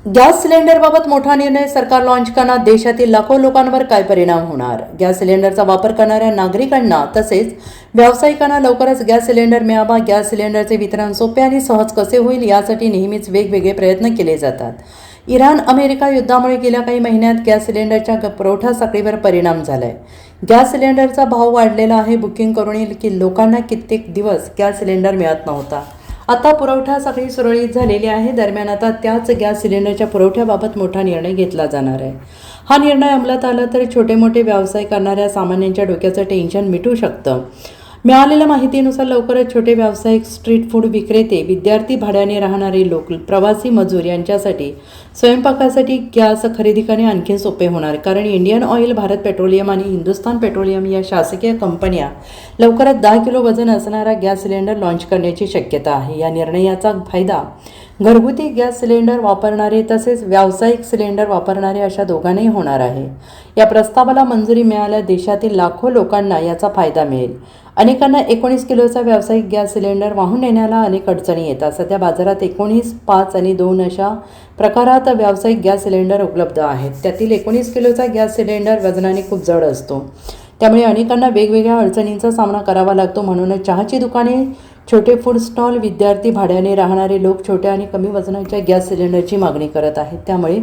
Gas सिलेंडरबाबत मोठा निर्णय सरकार लॉन्च करणार. देशातील लाखो लोकांवर काय परिणाम होणार? गॅस सिलेंडरचा वापर करणाऱ्या नागरिकांना तसेच व्यावसायिकांना लवकरच गॅस सिलेंडर मिळावा. गॅस सिलेंडरचे वितरण सोपे आणि सहज कसे होईल यासाठी नेहमीच वेगवेगळे प्रयत्न केले जातात. इराण अमेरिका युद्धामुळे गेल्या काही महिन्यात गॅस सिलेंडरच्या पुरवठा साखळीवर परिणाम झालाय. गॅस सिलेंडरचा भाव वाढलेला आहे. बुकिंग करून की लोकांना कित्येक दिवस गॅस सिलेंडर मिळत नव्हता. आता पुरवठा साखळी सुरळीत झालेली आहे. दरम्यान आता त्याच गॅस सिलेंडरच्या पुरवठ्याबाबत मोठा निर्णय घेतला जाणार आहे. हा निर्णय अंमलात आला तर छोटे मोठे व्यवसाय करणाऱ्या सामान्यांच्या डोक्याचं टेन्शन मिटू शकतं. मिळालेल्या माहितीनुसार लवकरच छोटे व्यावसायिक, स्ट्रीट फूड विक्रेते, विद्यार्थी, भाड्याने राहणारे लोक, प्रवासी मजूर यांच्यासाठी स्वयंपाकासाठी गॅस खरेदी करणे आणखी सोपे होणार. कारण इंडियन ऑइल, भारत पेट्रोलियम आणि हिंदुस्थान पेट्रोलियम या शासकीय कंपन्या लवकरच 10 किलो वजन असणारा गॅस सिलेंडर लॉन्च करण्याची शक्यता आहे. या निर्णयाचा फायदा घरगुती गॅस सिलेंडर वापरणारे तसेच व्यावसायिक सिलेंडर वापरणारे अशा दोघांनाही होणार आहे. या प्रस्तावाला मंजुरी मिळाल्यास देशातील लाखो लोकांना याचा फायदा मिळेल. अनेकांना 19 किलोचा व्यावसायिक गॅस सिलेंडर वाहून नेण्याला अनेक अडचणी येतात. सध्या बाजारात 19, 5 आणि 2 अशा प्रकारात व्यावसायिक गॅस सिलेंडर उपलब्ध आहेत. त्यातील 19 किलोचा गॅस सिलेंडर वजनाने खूप जड असतो. त्यामुळे अनेकांना वेगवेगळ्या अडचणींचा सामना करावा लागतो. म्हणूनच चहाची दुकाने, छोटे फूड स्टॉल, विद्यार्थी, भाड्याने राहणारे लोक छोट्या आणि कमी वजनाच्या गॅस सिलेंडरची मागणी करत आहेत. त्यामुळे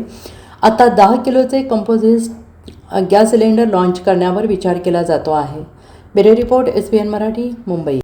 आता 10 किलोचे कंपोजिट गॅस सिलेंडर लॉन्च करण्यावर विचार केला जातो आहे. Bureau report, SBN Marathi, Mumbai.